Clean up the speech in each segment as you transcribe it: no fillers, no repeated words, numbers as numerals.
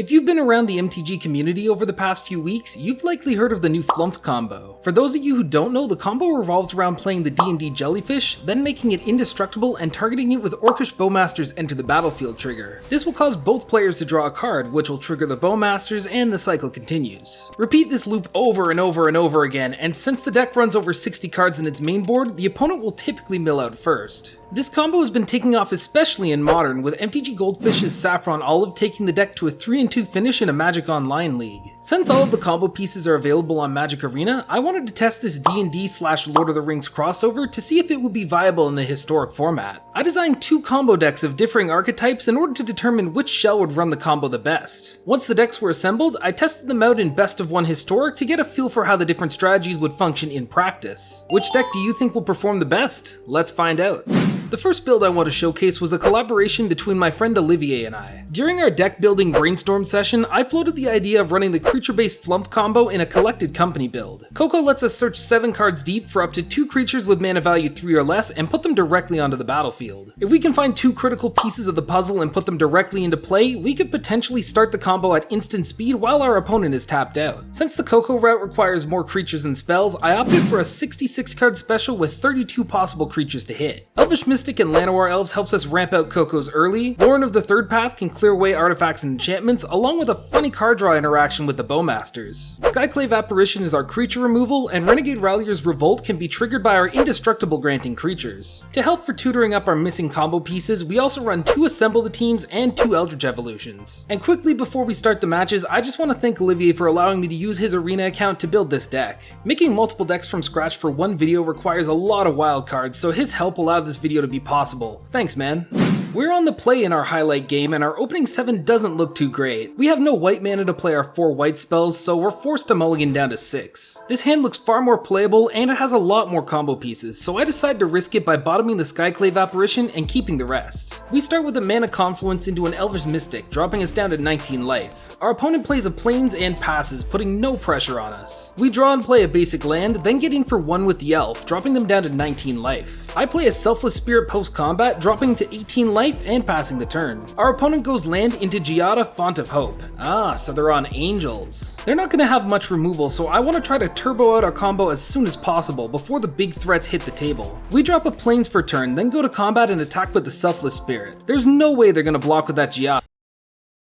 If you've been around the MTG community over the past few weeks, you've likely heard of the new Flump combo. For those of you who don't know, the combo revolves around playing the D&D Jellyfish, then making it indestructible and targeting it with Orcish Bowmaster's Enter the Battlefield trigger. This will cause both players to draw a card, which will trigger the Bowmasters, and the cycle continues. Repeat this loop over and over and over again, and since the deck runs over 60 cards in its main board, the opponent will typically mill out first. This combo has been taking off especially in Modern, with MTG Goldfish's Saffron Olive taking the deck to a 3-2 finish in a Magic Online league. Since all of the combo pieces are available on Magic Arena, I wanted to test this D&D/Lord of the Rings crossover to see if it would be viable in the historic format. I designed 2 combo decks of differing archetypes in order to determine which shell would run the combo the best. Once the decks were assembled, I tested them out in Best of 1 Historic to get a feel for how the different strategies would function in practice. Which deck do you think will perform the best? Let's find out. The first build I want to showcase was a collaboration between my friend Olivier and I. During our deck building brainstorm session, I floated the idea of running the creature-based Flump combo in a collected company build. Coco lets us search 7 cards deep for up to 2 creatures with mana value 3 or less and put them directly onto the battlefield. If we can find 2 critical pieces of the puzzle and put them directly into play, we could potentially start the combo at instant speed while our opponent is tapped out. Since the Coco route requires more creatures and spells, I opted for a 66 card special with 32 possible creatures to hit. Elvish Mystic and Llanowar Elves helps us ramp out Coco's early. Lauren of the Third Path can clear away artifacts and enchantments, along with a funny card draw interaction with the Bowmasters. Skyclave Apparition is our creature removal, and Renegade Rallier's Revolt can be triggered by our indestructible granting creatures. To help for tutoring up our missing combo pieces, we also run 2 Assemble the Teams and 2 Eldritch Evolutions. And quickly before we start the matches, I just want to thank Olivier for allowing me to use his Arena account to build this deck. Making multiple decks from scratch for one video requires a lot of wildcards, so his help allowed this video to be possible. Thanks, man. We're on the play in our highlight game, and our opening 7 doesn't look too great. We have no white mana to play our 4 white spells, so we're forced to mulligan down to 6. This hand looks far more playable, and it has a lot more combo pieces, so I decided to risk it by bottoming the Skyclave Apparition and keeping the rest. We start with a mana confluence into an Elvish Mystic, dropping us down to 19 life. Our opponent plays a Plains and passes, putting no pressure on us. We draw and play a basic land, then get in for 1 with the Elf, dropping them down to 19 life. I play a Selfless Spirit post-combat, dropping to 18 life and passing the turn. Our opponent goes land into Giada, Font of Hope. So they're on Angels. They're not going to have much removal, so I want to try to turbo out our combo as soon as possible before the big threats hit the table. We drop a Plains for turn, then go to combat and attack with the Selfless Spirit. There's no way they're going to block with that Giada.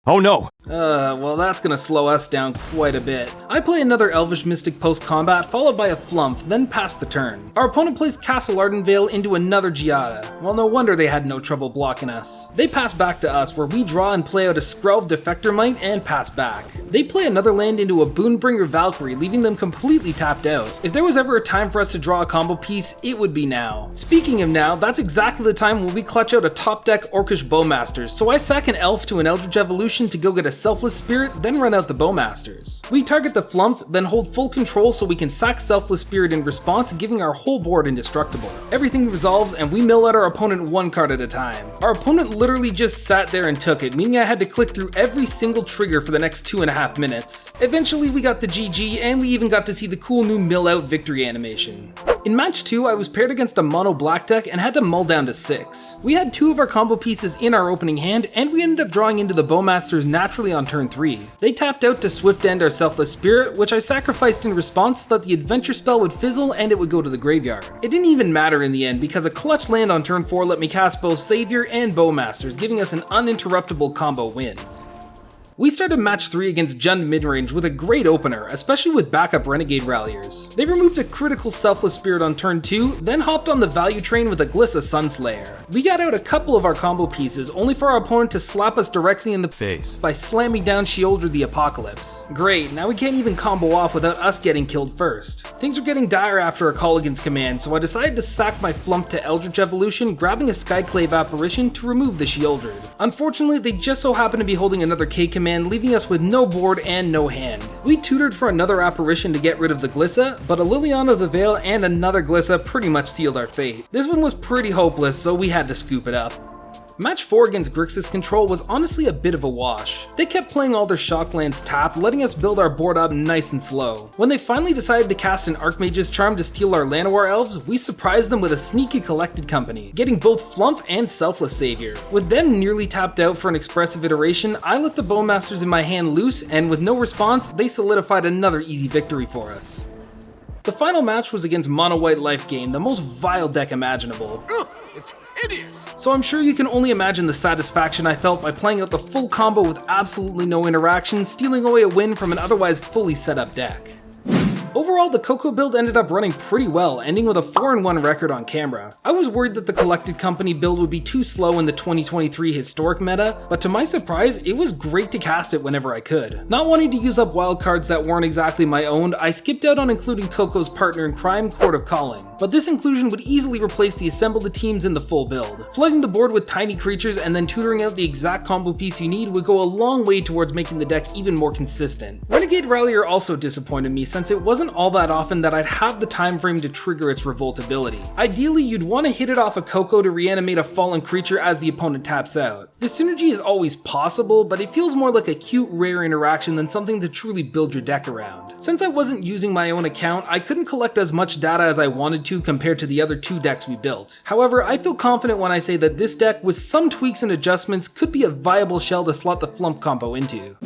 Oh no! Well that's gonna slow us down quite a bit. I play another Elvish Mystic post-combat, followed by a Flump, then pass the turn. Our opponent plays Castle Ardenvale into another Giada. Well, no wonder they had no trouble blocking us. They pass back to us, where we draw and play out a Skrelv Defector Mite and pass back. They play another land into a Boonbringer Valkyrie, leaving them completely tapped out. If there was ever a time for us to draw a combo piece, it would be now. Speaking of now, that's exactly the time when we clutch out a top deck Orcish Bowmasters, so I sack an Elf to an Eldritch Evolution to go get a Selfless Spirit, then run out the Bowmasters. We target the Flump, then hold full control so we can sack Selfless Spirit in response, giving our whole board indestructible. Everything resolves and we mill out our opponent 1 card at a time. Our opponent literally just sat there and took it, meaning I had to click through every single trigger for the next 2.5 minutes. Eventually we got the GG, and we even got to see the cool new mill out victory animation. In match 2, I was paired against a mono black deck and had to mull down to 6. We had 2 of our combo pieces in our opening hand, and we ended up drawing into the Bowmasters naturally on turn 3. They tapped out to Swift End our Selfless Spirit, which I sacrificed in response so that the adventure spell would fizzle and it would go to the graveyard. It didn't even matter in the end, because a clutch land on turn 4 let me cast both Savior and Bowmasters, giving us an uninterruptible combo win. We started match 3 against Jund midrange with a great opener, especially with backup Renegade Ralliers. They removed a critical Selfless Spirit on turn 2, then hopped on the value train with a Glissa Sunslayer. We got out a couple of our combo pieces, only for our opponent to slap us directly in the face by slamming down Sheoldred the Apocalypse. Great, now we can't even combo off without us getting killed first. Things were getting dire after a Colligan's command, so I decided to sack my Flump to Eldritch Evolution, grabbing a Skyclave Apparition to remove the Sheoldred. Unfortunately, they just so happened to be holding another K command, leaving us with no board and no hand. We tutored for another Apparition to get rid of the Glissa, but a Liliana of the Veil and another Glissa pretty much sealed our fate. This one was pretty hopeless, so we had to scoop it up. Match 4 against Grixis Control was honestly a bit of a wash. They kept playing all their Shocklands tapped, letting us build our board up nice and slow. When they finally decided to cast an Archmage's Charm to steal our Llanowar Elves, we surprised them with a sneaky Collected Company, getting both Flump and Selfless Savior. With them nearly tapped out for an expressive iteration, I let the Bowmasters in my hand loose, and with no response, they solidified another easy victory for us. The final match was against Mono White Life Gain, the most vile deck imaginable. It's hideous! So I'm sure you can only imagine the satisfaction I felt by playing out the full combo with absolutely no interaction, stealing away a win from an otherwise fully set up deck. Overall, the Coco build ended up running pretty well, ending with a 4-1 record on camera. I was worried that the Collected Company build would be too slow in the 2023 historic meta, but to my surprise, it was great to cast it whenever I could. Not wanting to use up wildcards that weren't exactly my own, I skipped out on including Coco's partner in crime, Court of Calling. But this inclusion would easily replace the assembled teams in the full build. Flooding the board with tiny creatures and then tutoring out the exact combo piece you need would go a long way towards making the deck even more consistent. Renegade Rallier also disappointed me since it wasn't all that often that I'd have the time frame to trigger its revolt ability. Ideally, you'd want to hit it off a Coco to reanimate a fallen creature as the opponent taps out. This synergy is always possible, but it feels more like a cute rare interaction than something to truly build your deck around. Since I wasn't using my own account, I couldn't collect as much data as I wanted to compared to the other two decks we built. However, I feel confident when I say that this deck, with some tweaks and adjustments, could be a viable shell to slot the Flump combo into.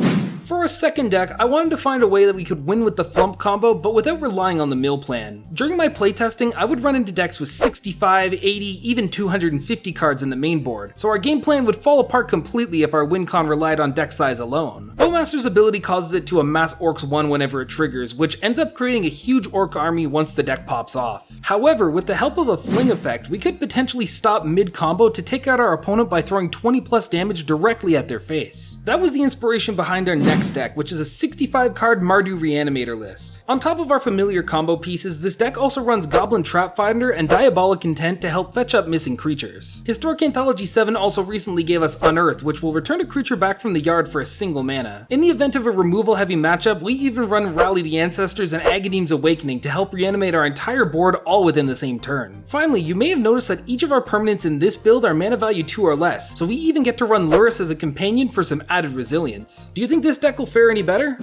For our second deck, I wanted to find a way that we could win with the Flump combo, but without relying on the mill plan. During my playtesting, I would run into decks with 65, 80, even 250 cards in the main board, so our game plan would fall apart completely if our win con relied on deck size alone. Bowmaster's ability causes it to amass Orcs 1 whenever it triggers, which ends up creating a huge Orc army once the deck pops off. However, with the help of a Fling effect, we could potentially stop mid-combo to take out our opponent by throwing 20 plus damage directly at their face. That was the inspiration behind our next deck, which is a 65 card Mardu Reanimator list. On top of our familiar combo pieces, this deck also runs Goblin Trapfinder and Diabolic Intent to help fetch up missing creatures. Historic Anthology 7 also recently gave us Unearth, which will return a creature back from the yard for a single mana. In the event of a removal heavy matchup, we even run Rally the Ancestors and Agadeem's Awakening to help reanimate our entire board all within the same turn. Finally, you may have noticed that each of our permanents in this build are mana value 2 or less, so we even get to run Lurrus as a companion for some added resilience. Do you think this deck will fare any better?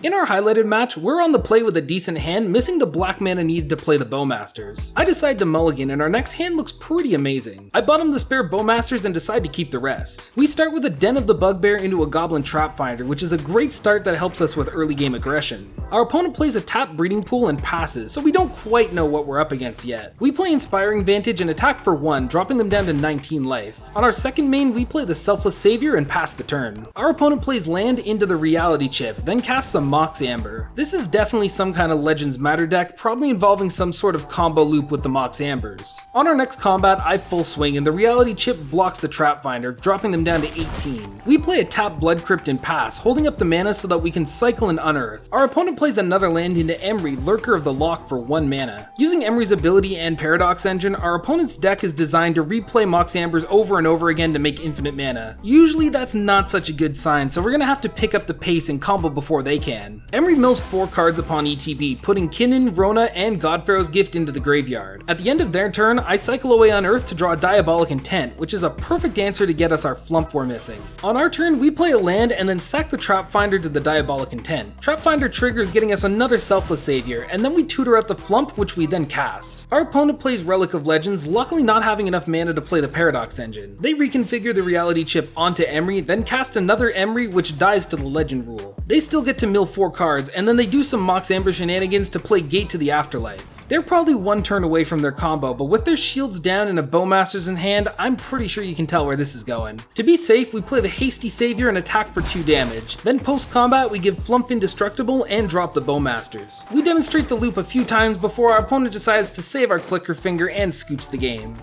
In our highlighted match, we're on the play with a decent hand, missing the black mana needed to play the Bowmasters. I decide to mulligan, and our next hand looks pretty amazing. I bottom the spare Bowmasters and decide to keep the rest. We start with a Den of the Bugbear into a Goblin Trapfinder, which is a great start that helps us with early game aggression. Our opponent plays a tapped Breeding Pool and passes, so we don't quite know what we're up against yet. We play Inspiring Vantage and attack for 1, dropping them down to 19 life. On our second main, we play the Selfless Savior and pass the turn. Our opponent plays land into the Reality Chip, then casts a Mox Amber. This is definitely some kind of Legends Matter deck, probably involving some sort of combo loop with the Mox Ambers. On our next combat, I full swing and the Reality Chip blocks the Trapfinder, dropping them down to 18. We play a tap Blood Crypt and pass, holding up the mana so that we can cycle and unearth. Our opponent plays another land into Emry, Lurker of the Loch for 1 mana. Using Emry's ability and Paradox Engine, our opponent's deck is designed to replay Mox Ambers over and over again to make infinite mana. Usually that's not such a good sign, so we're gonna have to pick up the pace and combo before they can. Emry mills 4 cards upon ETB, putting Kinnan, Rona, and Godpharaoh's Gift into the graveyard. At the end of their turn, I cycle away Unearth to draw Diabolic Intent, which is a perfect answer to get us our Flump we're missing. On our turn, we play a land and then sack the Trapfinder to the Diabolic Intent. Trapfinder triggers, getting us another Selfless Savior, and then we tutor out the Flump, which we then cast. Our opponent plays Relic of Legends, luckily not having enough mana to play the Paradox Engine. They reconfigure the Reality Chip onto Emry, then cast another Emry, which dies to the Legend rule. They still get to mill 4 cards, and then they do some Mox Amber shenanigans to play Gate to the Afterlife. They're probably 1 turn away from their combo, but with their shields down and a Bowmasters in hand, I'm pretty sure you can tell where this is going. To be safe, we play the Hasty Savior and attack for 2 damage. Then post-combat, we give Flump Indestructible and drop the Bowmasters. We demonstrate the loop a few times before our opponent decides to save our Clicker Finger and scoops the game.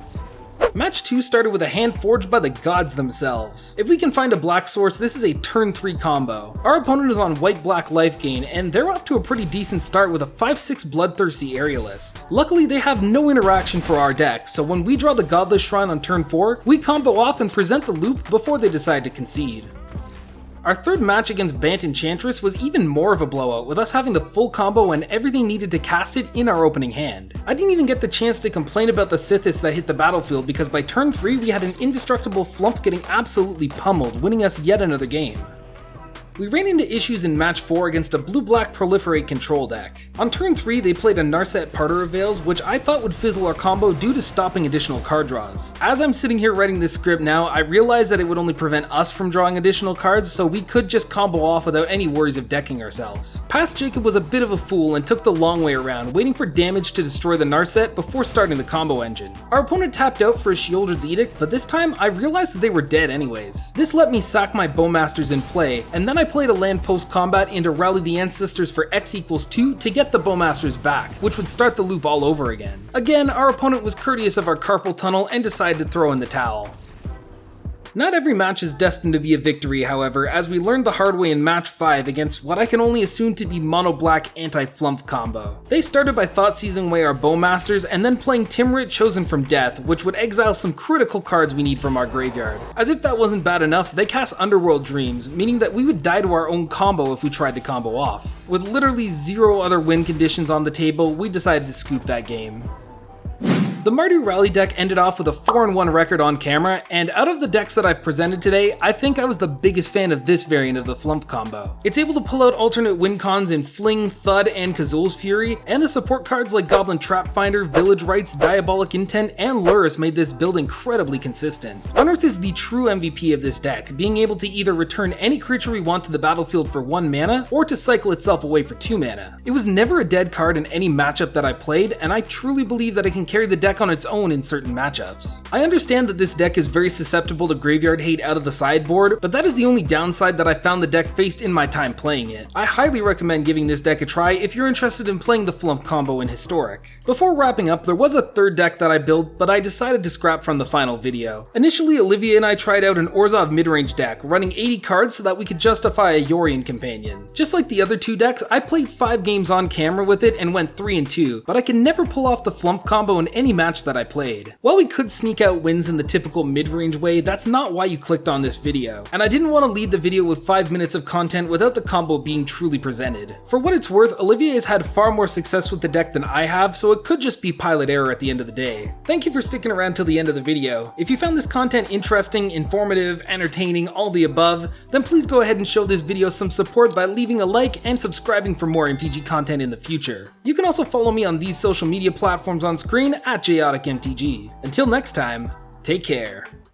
Match 2 started with a hand forged by the gods themselves. If we can find a black source, this is a turn 3 combo. Our opponent is on white-black life gain, and they're off to a pretty decent start with a 5/6 Bloodthirsty Aerialist. Luckily, they have no interaction for our deck, so when we draw the Godless Shrine on turn 4, we combo off and present the loop before they decide to concede. Our third match against Bant Enchantress was even more of a blowout, with us having the full combo and everything needed to cast it in our opening hand. I didn't even get the chance to complain about the Sithis that hit the battlefield because by turn 3 we had an indestructible Flump getting absolutely pummeled, winning us yet another game. We ran into issues in match 4 against a blue-black Proliferate control deck. On turn 3 they played a Narset Parter of Veils, which I thought would fizzle our combo due to stopping additional card draws. As I'm sitting here writing this script now, I realize that it would only prevent us from drawing additional cards, so we could just combo off without any worries of decking ourselves. Past Jacob was a bit of a fool and took the long way around, waiting for damage to destroy the Narset before starting the combo engine. Our opponent tapped out for a Sheoldred's Edict, but this time I realized that they were dead anyways. This let me sack my Bowmasters in play, and then I played a land post-combat into Rally the Ancestors for X=2 to get the Bowmasters back, which would start the loop all over again. Again, our opponent was courteous of our Carpal Tunnel and decided to throw in the towel. Not every match is destined to be a victory, however, as we learned the hard way in match 5 against what I can only assume to be mono-black anti-flump combo. They started by Thoughtseizing away our Bowmasters and then playing Timurit Chosen from Death, which would exile some critical cards we need from our graveyard. As if that wasn't bad enough, they cast Underworld Dreams, meaning that we would die to our own combo if we tried to combo off. With literally zero other win conditions on the table, we decided to scoop that game. The Mardu Rally deck ended off with a 4-1 record on camera, and out of the decks that I've presented today, I think I was the biggest fan of this variant of the Flump combo. It's able to pull out alternate win cons in Fling, Thud, and Kazul's Fury, and the support cards like Goblin Trapfinder, Village Rites, Diabolic Intent, and Lurrus made this build incredibly consistent. Unearth is the true MVP of this deck, being able to either return any creature we want to the battlefield for 1 mana, or to cycle itself away for 2 mana. It was never a dead card in any matchup that I played, and I truly believe that it can carry the deck on its own in certain matchups. I understand that this deck is very susceptible to graveyard hate out of the sideboard, but that is the only downside that I found the deck faced in my time playing it. I highly recommend giving this deck a try if you're interested in playing the Flump combo in Historic. Before wrapping up, there was a third deck that I built, but I decided to scrap from the final video. Initially, Olivia and I tried out an Orzhov midrange deck, running 80 cards so that we could justify a Yorion companion. Just like the other 2 decks, I played 5 games on camera with it and went 3-2, but I can never pull off the Flump combo in any match that I played. While we could sneak out wins in the typical mid-range way, that's not why you clicked on this video. And I didn't want to lead the video with 5 minutes of content without the combo being truly presented. For what it's worth, Olivia has had far more success with the deck than I have, so it could just be pilot error at the end of the day. Thank you for sticking around till the end of the video. If you found this content interesting, informative, entertaining, all the above, then please go ahead and show this video some support by leaving a like and subscribing for more MTG content in the future. You can also follow me on these social media platforms on screen at JayoticMTG. Until next time, take care.